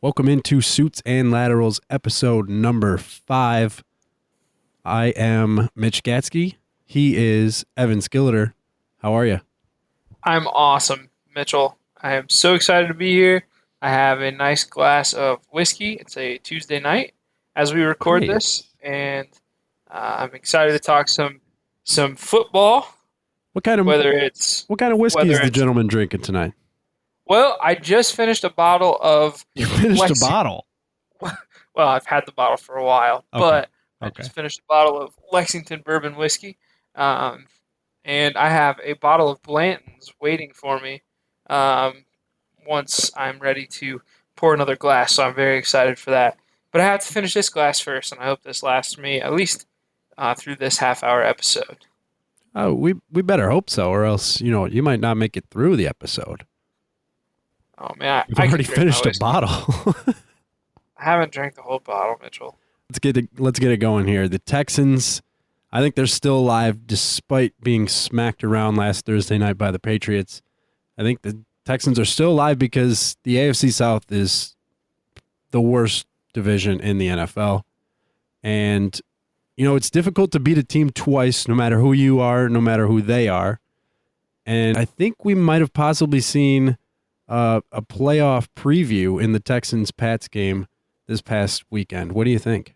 Welcome into Suits and Laterals, episode number 5. I am Mitch Gatsky. He is Evan Skilleter. How are you? I'm awesome, Mitchell. I am so excited to be here. I have a nice glass of whiskey. It's a Tuesday night as we record this, Nice. and I'm excited to talk some football. What kind of Whether it's what kind of whiskey whether is the it's gentleman drinking tonight? well, I just finished a bottle of You finished a Lexi. bottle. Well, I've had the bottle for a while, Okay. but I Okay. just finished a bottle of Lexington bourbon whiskey. Um, and I have a bottle of Blanton's waiting for me um, once I'm ready to pour another glass. So I'm very excited for that. But I have to finish this glass first, and I hope this lasts me at least through this half-hour episode. Oh, we better hope so, or else you might not make it through the episode. Oh man, You've I already can drink my finished a whiskey. bottle. I haven't drank the whole bottle, Mitchell. Let's get it going here. The Texans, I think they're still alive despite being smacked around last Thursday night by the Patriots. I think the Texans are still alive because the AFC South is the worst division in the NFL. And, it's difficult to beat a team twice, no matter who you are, no matter who they are. And I think we might have possibly seen a playoff preview in the Texans-Pats game this past weekend. What do you think?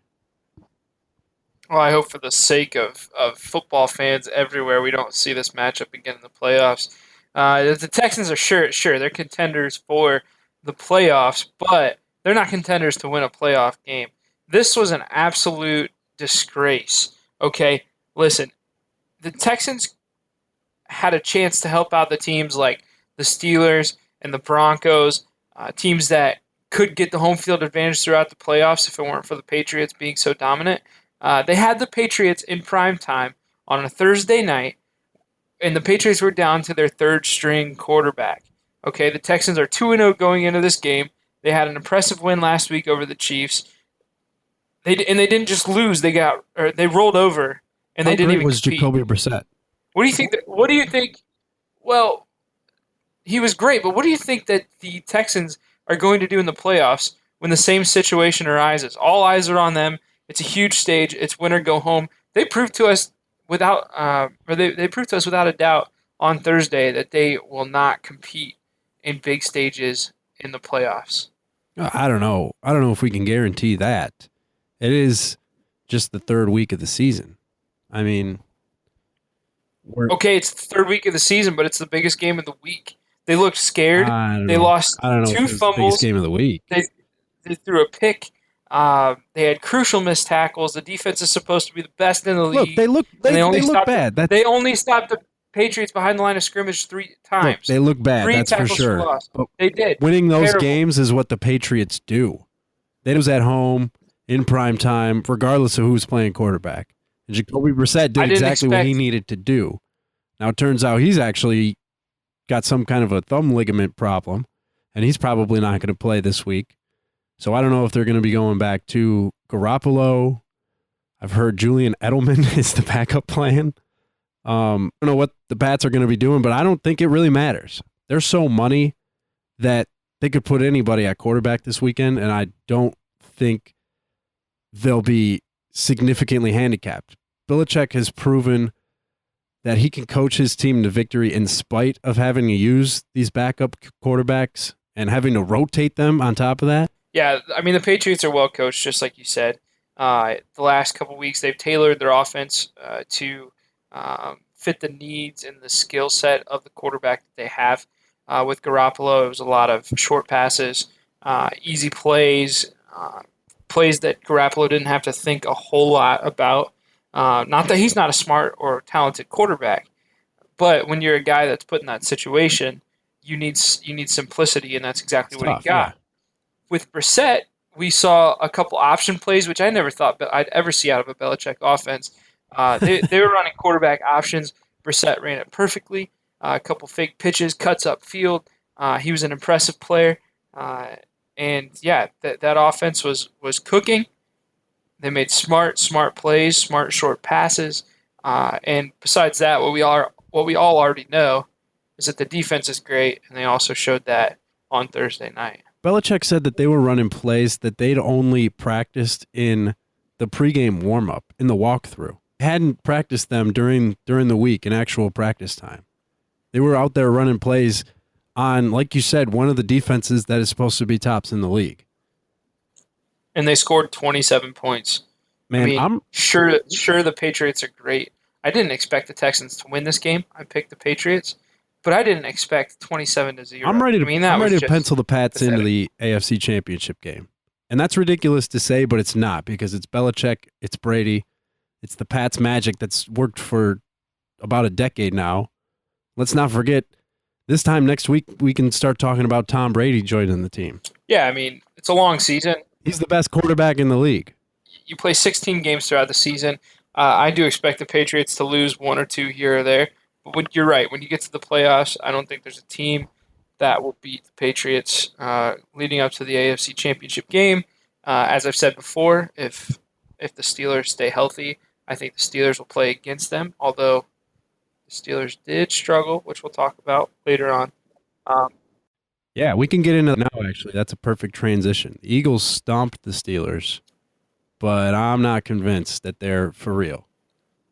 Well, I hope for the sake of football fans everywhere, we don't see this matchup again in the playoffs. The Texans are sure they're contenders for the playoffs, but they're not contenders to win a playoff game. This was an absolute disgrace. Okay, listen, the Texans had a chance to help out the teams like the Steelers and the Broncos, teams that could get the home field advantage throughout the playoffs if it weren't for the Patriots being so dominant. They had the Patriots in prime time on a Thursday night, and the Patriots were down to their third string quarterback. Okay, the Texans are 2-0 going into this game. They had an impressive win last week over the Chiefs. They didn't just lose; they rolled over, and How they didn't great even was compete. Jacoby Brissett? What do you think? Well, he was great, but what do you think that the Texans are going to do in the playoffs when the same situation arises? All eyes are on them. It's a huge stage. It's win or go home. They proved to us they proved to us without a doubt on Thursday that they will not compete in big stages in the playoffs. I don't know. I don't know if we can guarantee that. It is just the third week of the season. I mean, we're Okay, it's the third week of the season, but it's the biggest game of the week. They looked scared. I don't They know. lost I don't know if two it was the biggest fumbles. game of the week. They they threw a pick. They had crucial missed tackles. The defense is supposed to be the best in the Look, league, and they look bad. they only stopped the Patriots behind the line of scrimmage three Look, times. they look bad. Three That's for tackles for sure. loss. But They did winning those terrible. games is what the Patriots do. They was at home in prime time, regardless of who's playing quarterback. And Jacoby Brissett did I didn't exactly what he expect. needed to do. Now it turns out he's actually got some kind of a thumb ligament problem, and he's probably not going to play this week. So I don't know if they're going to be going back to Garoppolo. I've heard Julian Edelman is the backup plan. I don't know what the Pats are going to be doing, but I don't think it really matters. They're so money that they could put anybody at quarterback this weekend, and I don't think they'll be significantly handicapped. Belichick has proven that he can coach his team to victory in spite of having to use these backup quarterbacks and having to rotate them on top of that. Yeah, I mean the Patriots are well coached, just like you said. The last couple weeks, they've tailored their offense to fit the needs and the skill set of the quarterback that they have. With Garoppolo, it was a lot of short passes, easy plays, plays that Garoppolo didn't have to think a whole lot about. Not that he's not a smart or talented quarterback, but when you're a guy that's put in that situation, you need simplicity, and that's exactly It's what he tough, yeah. got. With Brissett, we saw a couple option plays, which I never thought I'd ever see out of a Belichick offense. They were running quarterback options. Brissett ran it perfectly. A couple fake pitches, cuts up field. He was an impressive player, and yeah, that offense was cooking. They made smart plays, smart short passes, and besides that, what we all already know is that the defense is great, and they also showed that on Thursday night. Belichick said that they were running plays that they'd only practiced in the pregame warm-up, in the walkthrough. Hadn't practiced them during the week in actual practice time. They were out there running plays on, like you said, one of the defenses that is supposed to be tops in the league. And they scored 27 points. I Man, mean, sure the Patriots are great. I didn't expect the Texans to win this game. I picked the Patriots, but I didn't expect 27 to 0. I mean, that I'm was ready to just pencil the Pats into pathetic. the AFC Championship game. And that's ridiculous to say, but it's not, because it's Belichick, it's Brady, it's the Pats magic that's worked for about a decade now. Let's not forget, this time next week we can start talking about Tom Brady joining the team. Yeah, I mean, it's a long season. He's the best quarterback in the league. You play 16 games throughout the season. I do expect the Patriots to lose one or two here or there. But you're right. When you get to the playoffs, I don't think there's a team that will beat the Patriots leading up to the AFC Championship game. As I've said before, if the Steelers stay healthy, I think the Steelers will play against them. Although the Steelers did struggle, which we'll talk about later on. Um, Yeah, we can get into that now, actually. That's a perfect transition. The Eagles stomped the Steelers, but I'm not convinced that they're for real.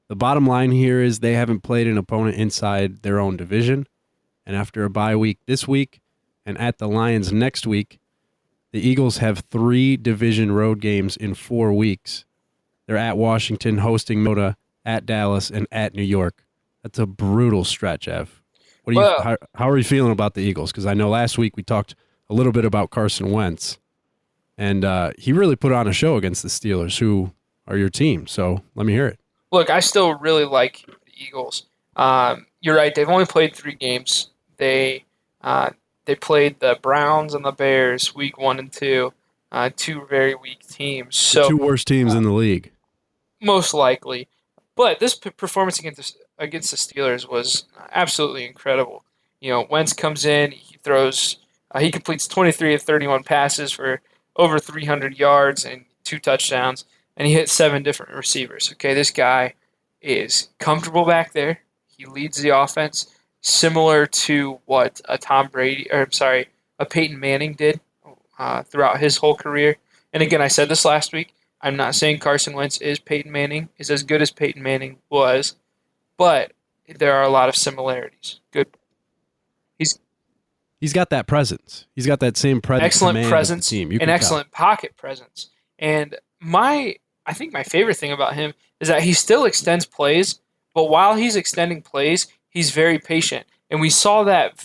The bottom line here is they haven't played an opponent inside their own division. And after a bye week this week and at the Lions next week, the Eagles have 3 division road games in 4 weeks. They're at Washington, hosting Minnesota, at Dallas, and at New York. That's a brutal stretch, Ev. well, How are you feeling about the Eagles? Because I know last week we talked a little bit about Carson Wentz, and he really put on a show against the Steelers, who are your team. So let me hear it. look, I still really like the Eagles. You're right; they've only played 3 games. Uh, they played the Browns and the Bears week 1 and 2, two very weak teams. The So 2 worst teams in the league. most likely, but this performance against the Steelers was absolutely incredible. You know, Wentz comes in, he completes 23 of 31 passes for over 300 yards and 2 touchdowns, and he hit 7 different receivers. Okay, this guy is comfortable back there. He leads the offense, similar to what a Peyton Manning did throughout his whole career. And again, I said this last week. I'm not saying Carson Wentz is Peyton Manning, is as good as Peyton Manning was, but there are a lot of similarities. Good. He's He's got that presence. He's got that same excellent command of the presence team. You and can tell. excellent pocket presence. And I think my favorite thing about him is that he still extends plays, but while he's extending plays, he's very patient. And we saw that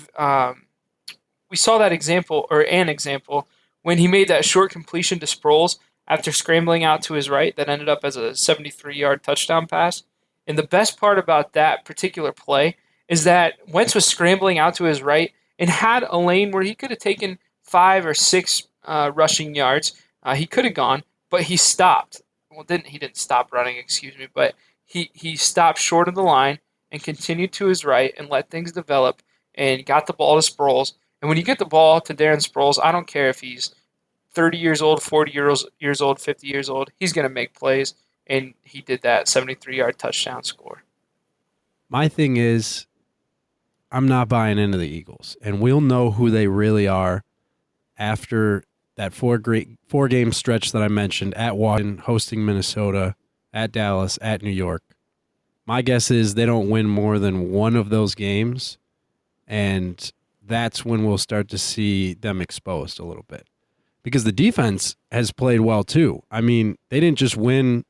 example, or an example, when he made that short completion to Sproles after scrambling out to his right that ended up as a 73-yard touchdown pass. And the best part about that particular play is that Wentz was scrambling out to his right and had a lane where he could have taken 5 or 6 rushing yards. He could have gone, but he stopped. Well, he didn't stop running, excuse me, but he stopped short of the line and continued to his right and let things develop and got the ball to Sproles. And when you get the ball to Darren Sproles, I don't care if he's 30 years old, 40 years old, 50 years old, he's going to make plays. And he did that 73-yard touchdown score. My thing is, I'm not buying into the Eagles, and we'll know who they really are after that 4-game stretch that I mentioned at Washington, hosting Minnesota, at Dallas, at New York. My guess is they don't win more than one of those games, and that's when we'll start to see them exposed a little bit. Because the defense has played well too. I mean, they didn't just win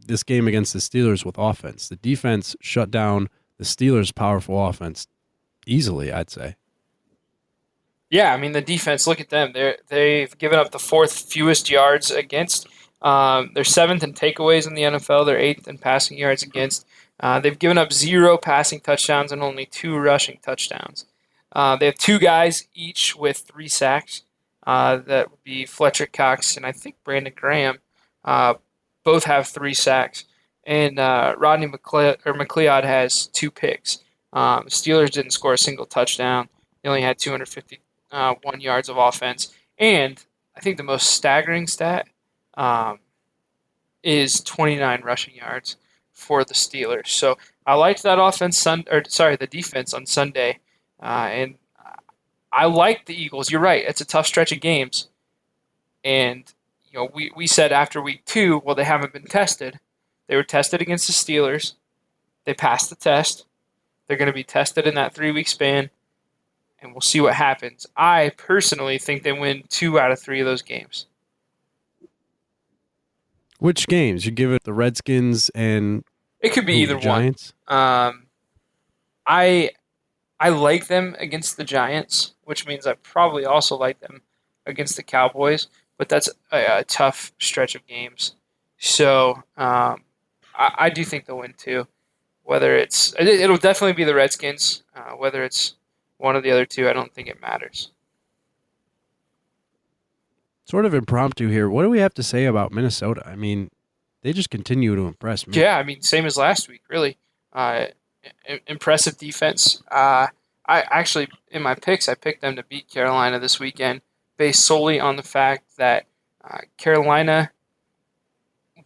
this game against the Steelers with offense. The defense shut down the Steelers' powerful offense easily, I'd say. Yeah, I mean the defense. Look at them. They've given up the 4th fewest yards against. They're 7th in takeaways in the NFL. They're 8th in passing yards against. They've given up 0 passing touchdowns and only 2 rushing touchdowns. They have 2 guys each with 3 sacks. That would be Fletcher Cox and I think Brandon Graham. Both have 3 sacks. And Rodney McLeod has 2 picks. Steelers didn't score a single touchdown. They only had 251 yards of offense. And I think the most staggering stat is 29 rushing yards for the Steelers. So I liked that the defense on Sunday. And I like the Eagles. You're right. It's a tough stretch of games. And, we said after week 2, well, they haven't been tested. They were tested against the Steelers. They passed the test. They're going to be tested in that 3-week span, and we'll see what happens. I personally think they win 2 out of 3 of those games. Which games? You give it the Redskins and It could be who? The either one. Giants? I I like them against the Giants, which means I probably also like them against the Cowboys. But that's a tough stretch of games. So I do think they'll win too. Whether it'll definitely be the Redskins. Whether it's one of the other two, I don't think it matters. Sort of impromptu here. What do we have to say about Minnesota? I mean, they just continue to impress me. Yeah, I mean, same as last week, really. Uh, Impressive defense. I actually, in my picks, I picked them to beat Carolina this weekend based solely on the fact that Carolina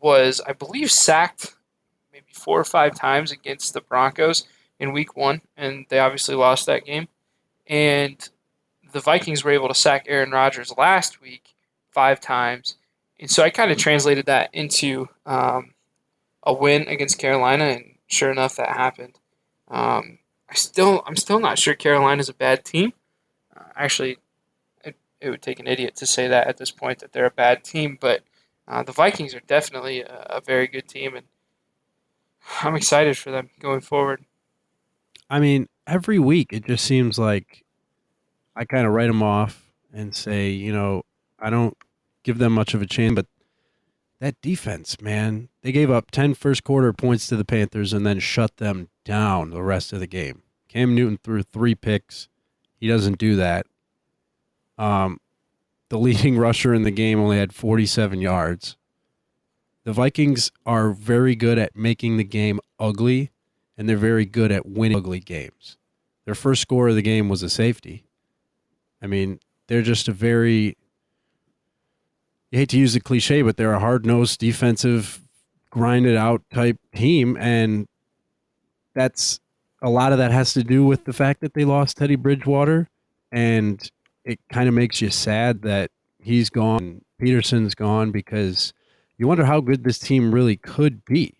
was, I believe, sacked maybe 4 or 5 times against the Broncos in week 1, and they obviously lost that game. And the Vikings were able to sack Aaron Rodgers last week 5 times. And so I kind of translated that into a win against Carolina, and sure enough, that happened. I'm still not sure Carolina's a bad team. Actually, it would take an idiot to say that at this point that they're a bad team, but the Vikings are definitely a very good team, and I'm excited for them going forward. I mean, every week it just seems like I kind of write them off and say, I don't give them much of a chance, but that defense, man, they gave up 10 first quarter points to the Panthers and then shut them down the rest of the game. Cam Newton threw 3 picks. He doesn't do that. The leading rusher in the game only had 47 yards. The Vikings are very good at making the game ugly, and they're very good at winning ugly games. Their first score of the game was a safety. I mean, they're just a very, you hate to use the cliche, but they're a hard-nosed defensive, grinded-out type team, and that's a lot of that has to do with the fact that they lost Teddy Bridgewater, and it kind of makes you sad that he's gone, Peterson's gone, because you wonder how good this team really could be.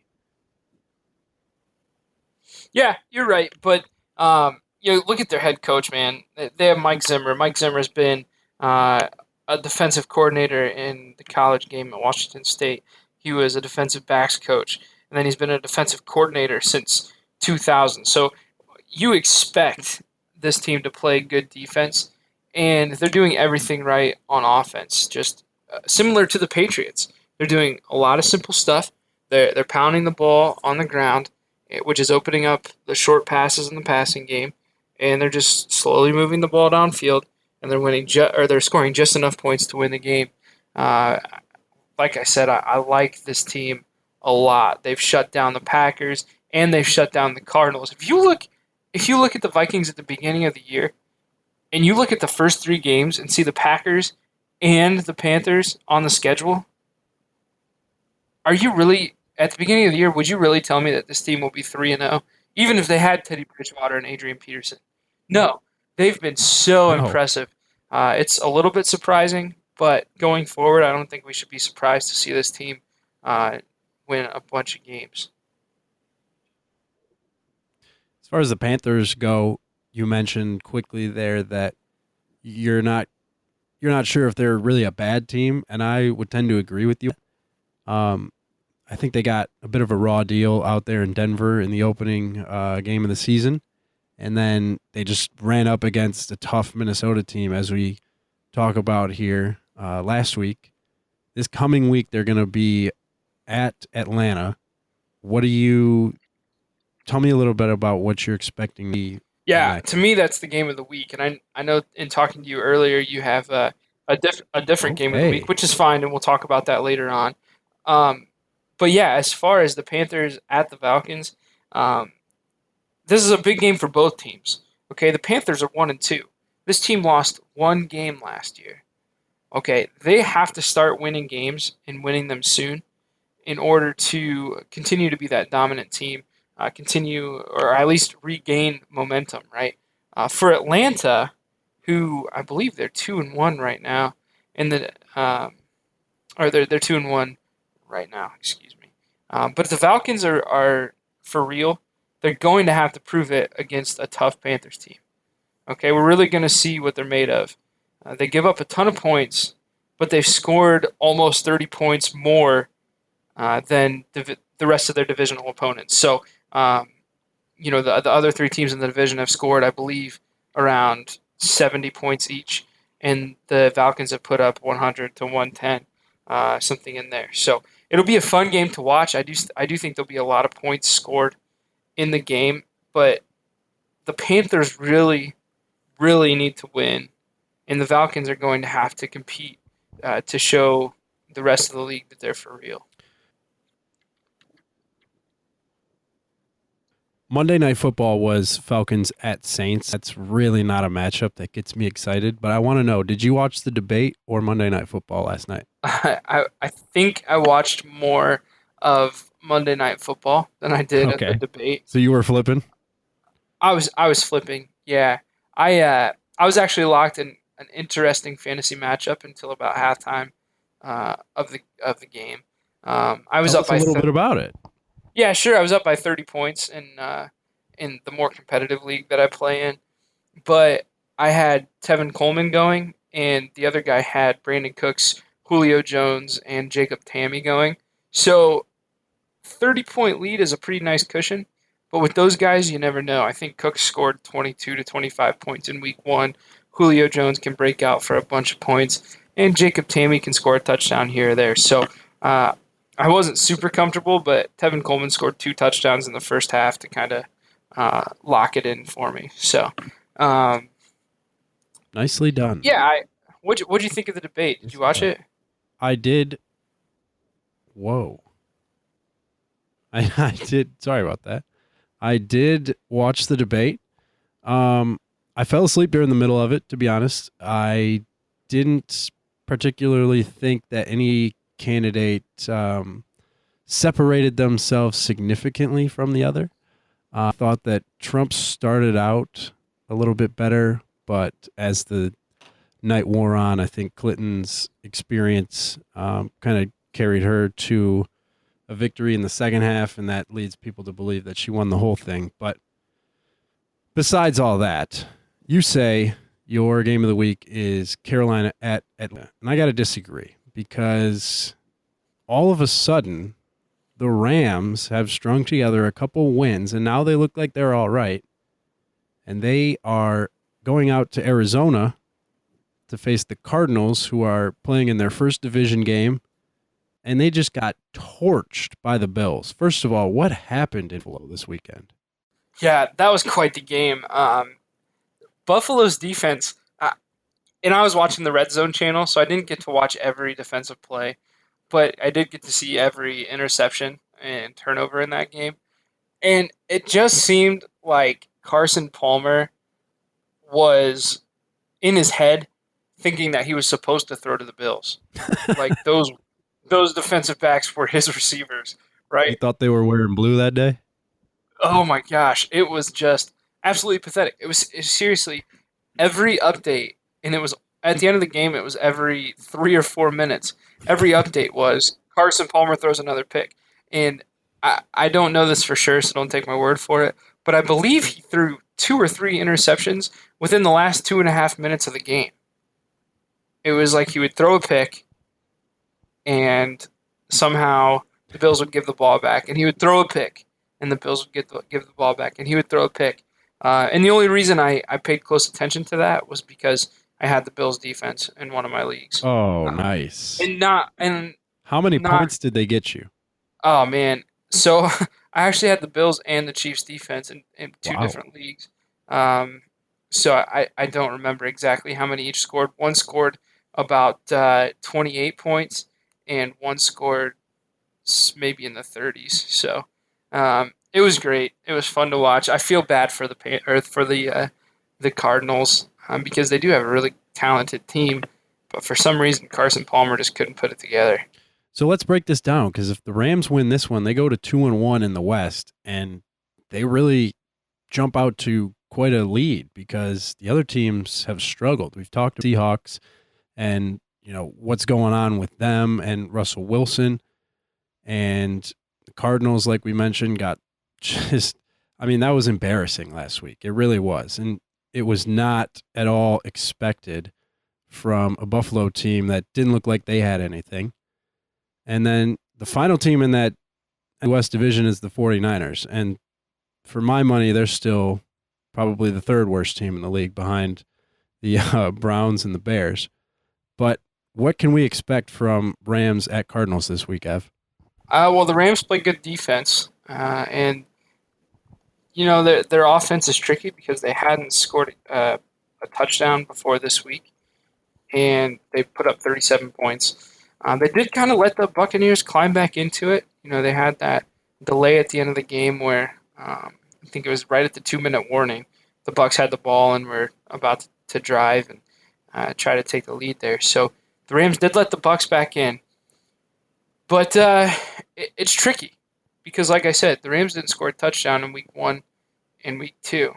Yeah, you're right, but look at their head coach, man. They have Mike Zimmer. Mike Zimmer's been uh, a defensive coordinator in the college game at Washington State. He was a defensive backs coach, and then he's been a defensive coordinator since 2000. So you expect this team to play good defense, and they're doing everything right on offense. Just similar to the Patriots, they're doing a lot of simple stuff. They're pounding the ball on the ground, which is opening up the short passes in the passing game, and they're just slowly moving the ball downfield, and they're they're scoring just enough points to win the game. Uh, like I said, I like this team a lot. They've shut down the Packers and they've shut down the Cardinals. If you look at the Vikings at the beginning of the year, and you look at the first 3 games and see the Packers and the Panthers on the schedule, are you really at the beginning of the year? Would you really tell me that this team will be 3-0, even if they had Teddy Bridgewater and Adrian Peterson? No, they've been so No. impressive. It's a little bit surprising, but going forward, I don't think we should be surprised to see this team uh, win a bunch of games. As far as the Panthers go, you mentioned quickly there that you're not sure if they're really a bad team, and I would tend to agree with you. Um, I think they got a bit of a raw deal out there in Denver in the opening game of the season, and then they just ran up against a tough Minnesota team, as we talk about here last week. This coming week, they're going to be at Atlanta. What do you tell me a little bit about what you're expecting in Yeah, that to game? me, that's the game of the week, and I know in talking to you earlier, you have a different game of the week, Okay. which is fine, and we'll talk about that later on. Um, but yeah, as far as the Panthers at the Falcons, um, this is a big game for both teams. Okay, the Panthers are 1-2. This team lost 1 game last year. Okay, they have to start winning games and winning them soon in order to continue to be that dominant team, continue or at least regain momentum. Right. For Atlanta, who I believe they're 2-1 right now, and or they're 2-1 right now. Excuse me. But if the Falcons are for real, they're going to have to prove it against a tough Panthers team. Okay, we're really going to see what they're made of. They give up a ton of points, but they've scored almost 30 points more than the rest of their divisional opponents. So, the other three teams in the division have scored, I believe, around 70 points each, and the Falcons have put up 100 to 110, something in there. So it'll be a fun game to watch. I do think there'll be a lot of points scored in the game, but the Panthers really, really need to win, and the Falcons are going to have to compete to show the rest of the league that they're for real. Monday Night Football was Falcons at Saints. That's really not a matchup that gets me excited, but I want to know, did you watch the debate or Monday Night Football last night? I think I watched more of Monday Night Football than I did of the Okay. debate. So you were flipping? I was flipping. Yeah, I was actually locked in an interesting fantasy matchup until about halftime of the game. I was Tell up us a by little bit about it. yeah, sure. I was up by 30 points in the more competitive league that I play in, but I had Tevin Coleman going, and the other guy had Brandon Cooks, Julio Jones, and Jacob Tammy going. So 30-point lead is a pretty nice cushion, but with those guys, you never know. I think Cooks scored 22 to 25 points in week one. Julio Jones can break out for a bunch of points, and Jacob Tammy can score a touchdown here or there. So uh, I wasn't super comfortable, but Tevin Coleman scored two touchdowns in the first half to kind of lock it in for me. So, um, Nicely done. yeah, what'd you think of the debate? Did you Nicely watch done. it? I did. Whoa. I did. Sorry about that. I did watch the debate. Um, I fell asleep during the middle of it, to be honest. I didn't particularly think that any candidate separated themselves significantly from the other. I thought that Trump started out a little bit better, but as the night wore on, I think Clinton's experience kind of carried her to a victory in the second half, and that leads people to believe that she won the whole thing. But besides all that, you say your game of the week is Carolina at Atlanta. And I got to disagree because all of a sudden, the Rams have strung together a couple wins, and now they look like they're all right. And they are going out to Arizona to face the Cardinals, who are playing in their first division game, and they just got torched by the Bills. First of all, what happened in Buffalo this weekend? Yeah, that was quite the game. Buffalo's defense, and I was watching the Red Zone channel, so I didn't get to watch every defensive play, but I did get to see every interception and turnover in that game. And it just seemed like Carson Palmer was in his head thinking that he was supposed to throw to the Bills. Like those defensive backs were his receivers, You right? thought they were wearing blue that day? Oh my gosh, it was just absolutely pathetic. It was seriously every update, and it was at the end of the game. It was every 3 or 4 minutes. Every update was Carson Palmer throws another pick, and I don't know this for sure, so don't take my word for it. But I believe he threw two or three interceptions within the last 2.5 minutes of the game. It was like he would throw a pick, and somehow the Bills would give the ball back, and he would throw a pick, and the Bills would give the ball back, and he would throw a pick. And the only reason I paid close attention to that was because I had the Bills defense in one of my leagues, Oh, uh, nice. and How many not points did they get you? oh man. So I actually had the Bills and the Chiefs defense in two Wow. different leagues. Um, so I don't remember exactly how many each scored. One scored about 28 points, and one scored maybe in the 30s. So it was great. It was fun to watch. I feel bad for the Cardinals because they do have a really talented team, but for some reason Carson Palmer just couldn't put it together. So let's break this down because if the Rams win this one, they go to 2-1 in the West, and they really jump out to quite a lead because the other teams have struggled. We've talked to Seahawks and, what's going on with them and Russell Wilson. And the Cardinals, like we mentioned, got just, that was embarrassing last week. It really was. And it was not at all expected from a Buffalo team that didn't look like they had anything. And then the final team in that West division is the 49ers. And for my money, they're still probably the third worst team in the league behind the Browns and the Bears. But what can we expect from Rams at Cardinals this week, Ev? Well, the Rams play good defense, and their offense is tricky because they hadn't scored a touchdown before this week, and they put up 37 points. They did kind of let the Buccaneers climb back into it. They had that delay at the end of the game where I think it was right at the 2-minute warning. The Bucs had the ball and were about to drive and try to take the lead there. So the Rams did let the Bucs back in, but it's tricky because, like I said, the Rams didn't score a touchdown in Week 1 and Week 2.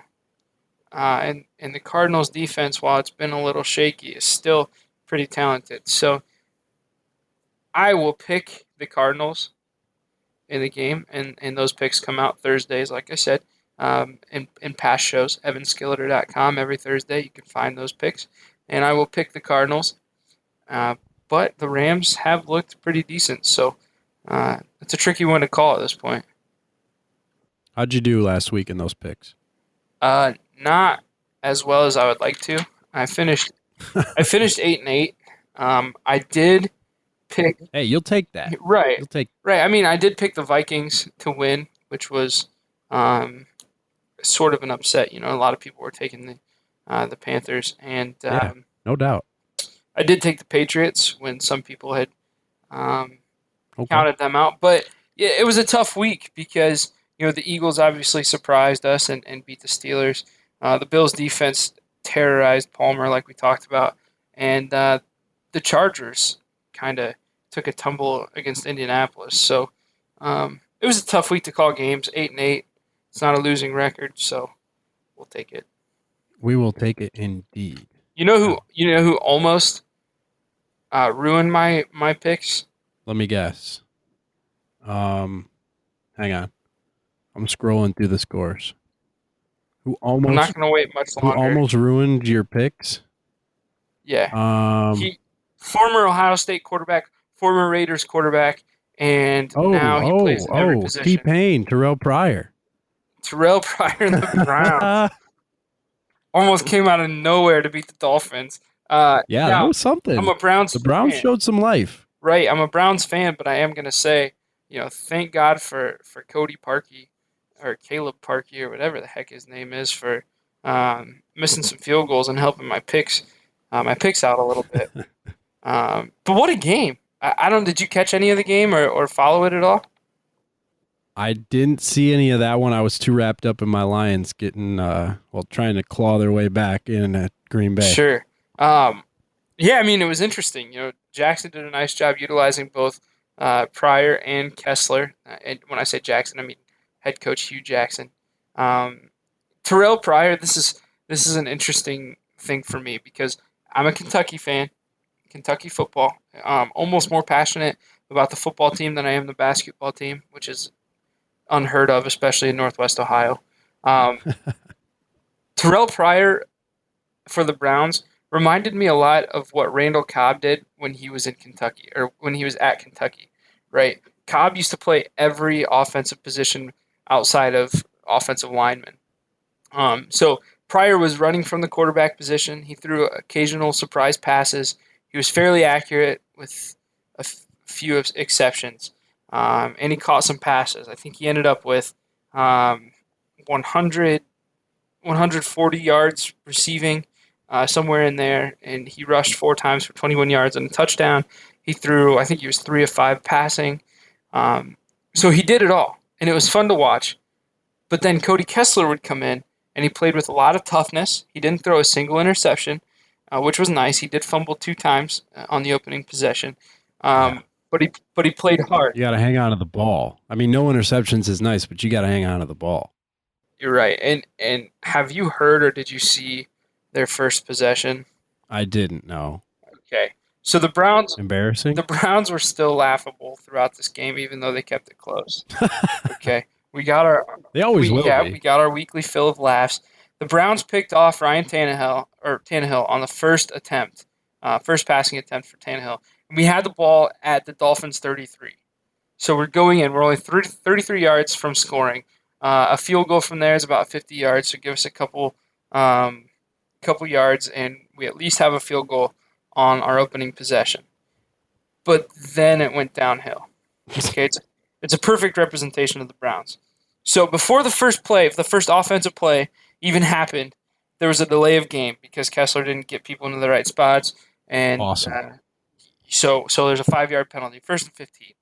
And the Cardinals' defense, while it's been a little shaky, is still pretty talented. So I will pick the Cardinals in the game, and those picks come out Thursdays, like I said, in past shows, evanskilleter.com. Every Thursday you can find those picks. And I will pick the Cardinals. But the Rams have looked pretty decent, so it's a tricky one to call at this point. How'd you do last week in those picks? Not as well as I would like to. I finished 8-8. I did pick. Hey, you'll take that. Right. You'll take. Right. I did pick the Vikings to win, which was sort of an upset. A lot of people were taking the Panthers, and Yeah, no doubt. I did take the Patriots when some people had Okay. counted them out. But yeah, it was a tough week because the Eagles obviously surprised us and beat the Steelers. The Bills defense terrorized Palmer, like we talked about, and the Chargers kind of took a tumble against Indianapolis. So it was a tough week to call games. 8-8. It's not a losing record, so we'll take it. We will take it indeed. You know who almost ruined my picks? Let me guess. Hang on. I'm scrolling through the scores. I'm not going to wait much Who longer. almost ruined your picks? Yeah. He former Ohio State quarterback, former Raiders quarterback, and now he plays in every position. T-Pain, Terrell Pryor. Terrell Pryor and the Browns almost came out of nowhere to beat the Dolphins. Yeah, that was something. I'm a Browns The Browns fan. showed some life. Right, I'm a Browns fan, but I am going to say, thank God for Cody Parkey or Caleb Parkey or whatever the heck his name is for missing some field goals and helping my picks out a little bit. But what a game! I don't. Did you catch any of the game or follow it at all? I didn't see any of that one. I was too wrapped up in my Lions getting, trying to claw their way back in at Green Bay. Sure. Yeah, it was interesting. Jackson did a nice job utilizing both Pryor and Kessler. And when I say Jackson, I mean head coach Hugh Jackson. Terrell Pryor, this is an interesting thing for me because I'm a Kentucky fan, Kentucky football. Almost more passionate about the football team than I am the basketball team, which is unheard of, especially in Northwest Ohio. Terrell Pryor for the Browns reminded me a lot of what Randall Cobb did when he was in Kentucky or when he was at Kentucky, right? Cobb used to play every offensive position outside of offensive linemen. So Pryor was running from the quarterback position. He threw occasional surprise passes. He was fairly accurate with a few exceptions. And he caught some passes. I think he ended up with 140 yards receiving, somewhere in there, and he rushed 4 times for 21 yards and a touchdown. He threw, I think he was 3 of 5 passing. So he did it all, and it was fun to watch. But then Cody Kessler would come in, and he played with a lot of toughness. He didn't throw a single interception, which was nice. He did fumble 2 times on the opening possession. But he played hard. You got to hang on to the ball. No interceptions is nice, but you got to hang on to the ball. You're right. And have you heard or did you see their first possession? I didn't know. Okay. So the Embarrassing? Browns were still laughable throughout this game, even though they kept it close. Okay. We got our They always will we be. got our weekly fill of laughs. The Browns picked off Ryan Tannehill on the first attempt, first passing attempt for Tannehill. We had the ball at the Dolphins 33. So we're going in. We're only 33 yards from scoring. A field goal from there is about 50 yards, so give us a couple yards, and we at least have a field goal on our opening possession. But then it went downhill. Okay, it's a perfect representation of the Browns. So before the first play, if the first offensive play even happened, there was a delay of game because Kessler didn't get people into the right spots, and Awesome. so there's a 5 yard penalty, 1st and 15.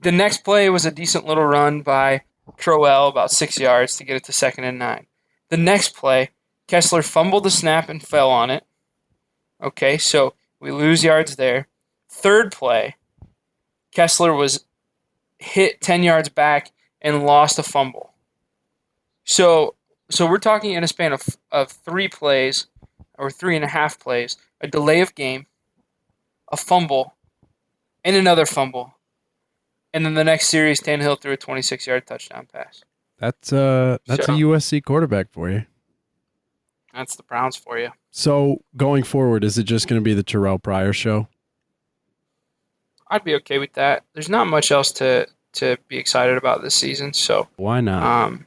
The next play was a decent little run by Crowell, about 6 yards to get it to 2nd and 9. The next play, Kessler fumbled the snap and fell on it. Okay, so we lose yards there. Third play, Kessler was hit 10 yards back and lost a fumble. So we're talking in a span of 3 plays or 3.5 plays, a delay of game, a fumble, and another fumble. And then the next series, Tannehill threw a 26-yard touchdown pass. That's a So USC quarterback for you. that's the Browns for you. So going forward, is it just going to be the Terrell Pryor show? I'd be okay with that. There's not much else to be excited about this season, so Why not?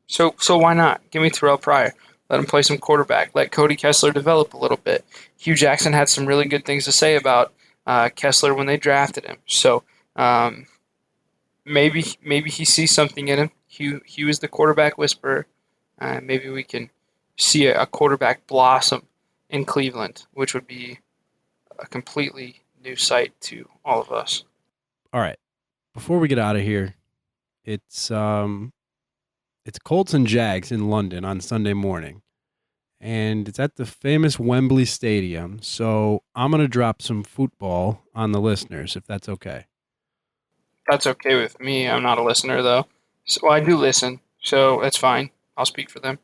so why not? Give me Terrell Pryor. Let him play some quarterback. Let Cody Kessler develop a little bit. Hugh Jackson had some really good things to say about Kessler when they drafted him. So maybe he sees something in him. Hugh is the quarterback whisperer. Maybe we can see a quarterback blossom in Cleveland, which would be a completely new sight to all of us. All right. Before we get out of here, it's Colts and Jags in London on Sunday morning. And it's at the famous Wembley Stadium. So I'm going to drop some football on the listeners, if that's okay. That's okay with me. I'm not a listener, though. So I do listen, so that's fine. I'll speak for them.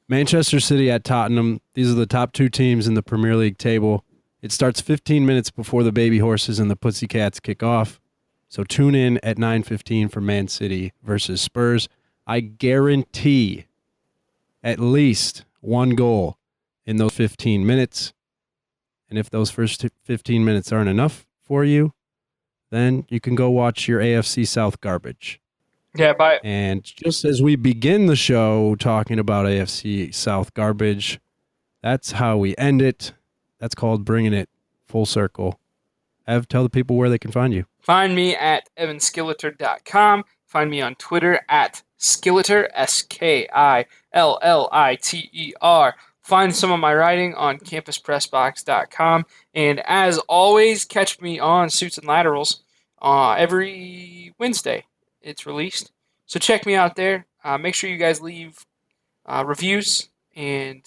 Manchester City at Tottenham. These are the top two teams in the Premier League table. It starts 15 minutes before the Baby Horses and the Pussycats kick off. So tune in at 9:15 for Man City versus Spurs. I guarantee at least one goal in those 15 minutes. And if those first 15 minutes aren't enough for you, then you can go watch your AFC South garbage. Yeah, bye. And just as we begin the show talking about AFC South garbage, that's how we end it. That's called bringing it full circle. Ev, tell the people where they can find you. Find me at evanskilleter.com. Find me on Twitter at Skilleter, Skilliter. Find some of my writing on campuspressbox.com. And as always, catch me on Suits and Laterals every Wednesday. It's released. So check me out there. Make sure you guys leave reviews and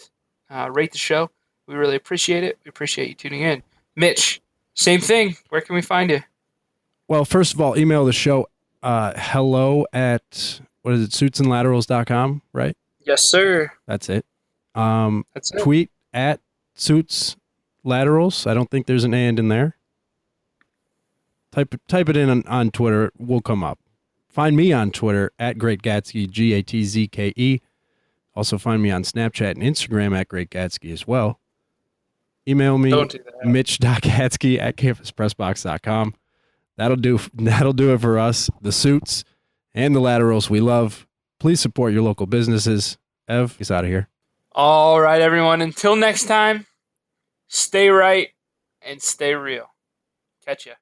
rate the show. We really appreciate it. We appreciate you tuning in. Mitch, same thing. Where can we find you? Well, first of all, email the show hello at, suitsandlaterals.com, right? Yes, sir. That's it. That's it. Tweet at Suits Laterals. I don't think there's an and in there. Type it in on Twitter. We'll come up. Find me on Twitter at Great Gatsky, GATZKE. Also find me on Snapchat and Instagram at Great Gatsky as well. Email me, Don't do that. Mitch.Gatsky at campuspressbox.com. That'll do it for us, the Suits and the Laterals we love. Please support your local businesses. Ev, he's out of here. All right, everyone. Until next time, stay right and stay real. Catch ya.